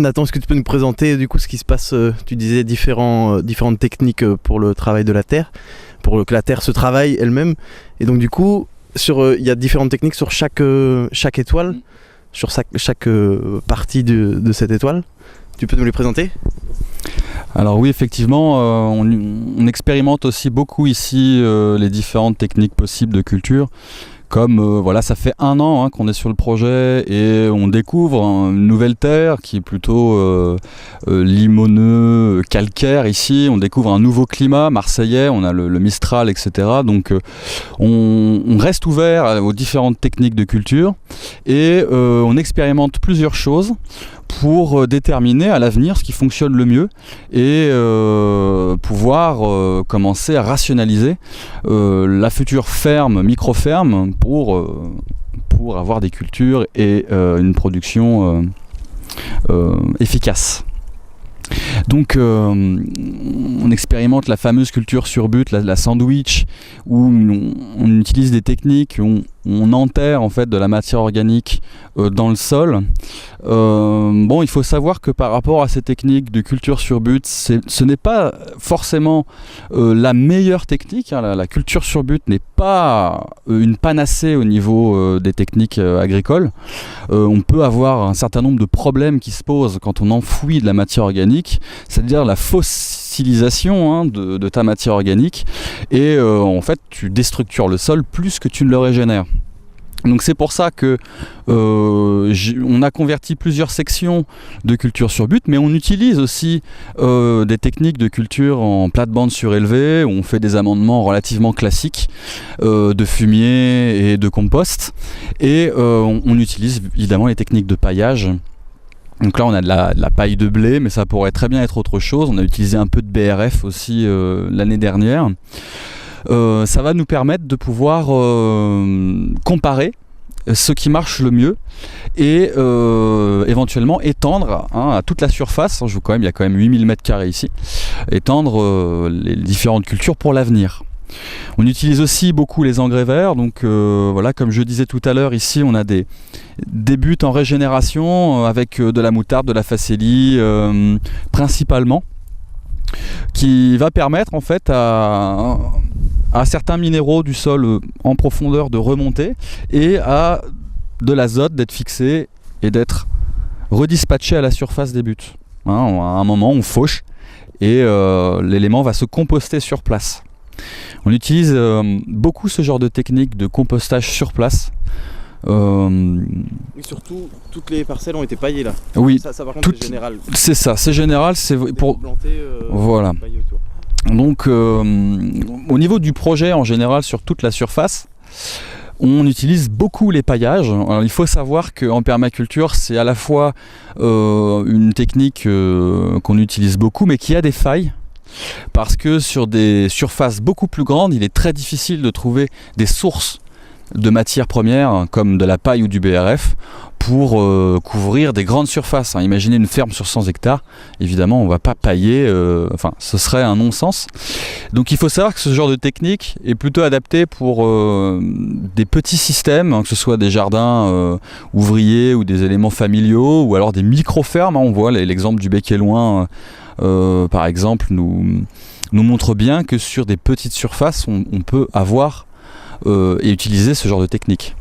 Nathan, est-ce que tu peux nous présenter du coup ce qui se passe? Tu disais différentes techniques pour le travail de la terre, pour que la terre se travaille elle-même. Et donc du coup, il y a différentes techniques sur chaque étoile, sur chaque partie de cette étoile. Tu peux nous les présenter? Alors oui, effectivement, on expérimente aussi beaucoup ici les différentes techniques possibles de culture. Comme voilà, ça fait 1 an qu'on est sur le projet et on découvre une nouvelle terre qui est plutôt limoneux, calcaire ici. On découvre un nouveau climat marseillais, on a le Mistral, etc. Donc on reste ouvert aux différentes techniques de culture et on expérimente plusieurs choses pour déterminer à l'avenir ce qui fonctionne le mieux et pouvoir commencer à rationaliser la future ferme, micro-ferme pour avoir des cultures et une production efficace. Donc on expérimente la fameuse culture sur but, la sandwich, où on utilise des techniques où on enterre en fait de la matière organique dans le sol. Bon, il faut savoir que par rapport à ces techniques de culture sur but, ce n'est pas forcément la meilleure technique. La culture sur but n'est pas une panacée au niveau des techniques agricoles. On peut avoir un certain nombre de problèmes qui se posent quand on enfouit de la matière organique, c'est-à-dire la fossilisation de ta matière organique, et en fait tu déstructures le sol plus que tu ne le régénères. Donc c'est pour ça que on a converti plusieurs sections de culture sur but, mais on utilise aussi des techniques de culture en plate-bande surélevée, où on fait des amendements relativement classiques de fumier et de compost, et on utilise évidemment les techniques de paillage. Donc là on a de la paille de blé, mais ça pourrait très bien être autre chose. On a utilisé un peu de BRF aussi l'année dernière. Ça va nous permettre de pouvoir comparer ce qui marche le mieux et éventuellement étendre à toute la surface. Il y a quand même 8000 m² ici, étendre les différentes cultures pour l'avenir. On utilise aussi beaucoup les engrais verts, donc voilà, comme je disais tout à l'heure, ici on a des buts en régénération avec de la moutarde, de la facélie principalement, qui va permettre en fait à certains minéraux du sol en profondeur de remonter et à de l'azote d'être fixé et d'être redispatché à la surface des buts. À un moment on fauche et l'élément va se composter sur place. On utilise beaucoup ce genre de technique de compostage sur place. Et surtout, toutes les parcelles ont été paillées là. Oui, ça par contre c'est général. C'est ça, c'est général, c'est pour planter, voilà. Donc au niveau du projet en général sur toute la surface, on utilise beaucoup les paillages. Alors, il faut savoir qu'en permaculture, c'est à la fois une technique qu'on utilise beaucoup, mais qui a des failles. Parce que sur des surfaces beaucoup plus grandes, il est très difficile de trouver des sources de matières premières comme de la paille ou du BRF pour couvrir des grandes surfaces. Imaginez une ferme sur 100 hectares, évidemment on ne va pas pailler, ce serait un non-sens. Donc il faut savoir que ce genre de technique est plutôt adapté pour des petits systèmes, que ce soit des jardins ouvriers ou des éléments familiaux, ou alors des micro-fermes. On voit l'exemple du Bec et Loing par exemple nous montre bien que sur des petites surfaces on peut avoir et utiliser ce genre de technique.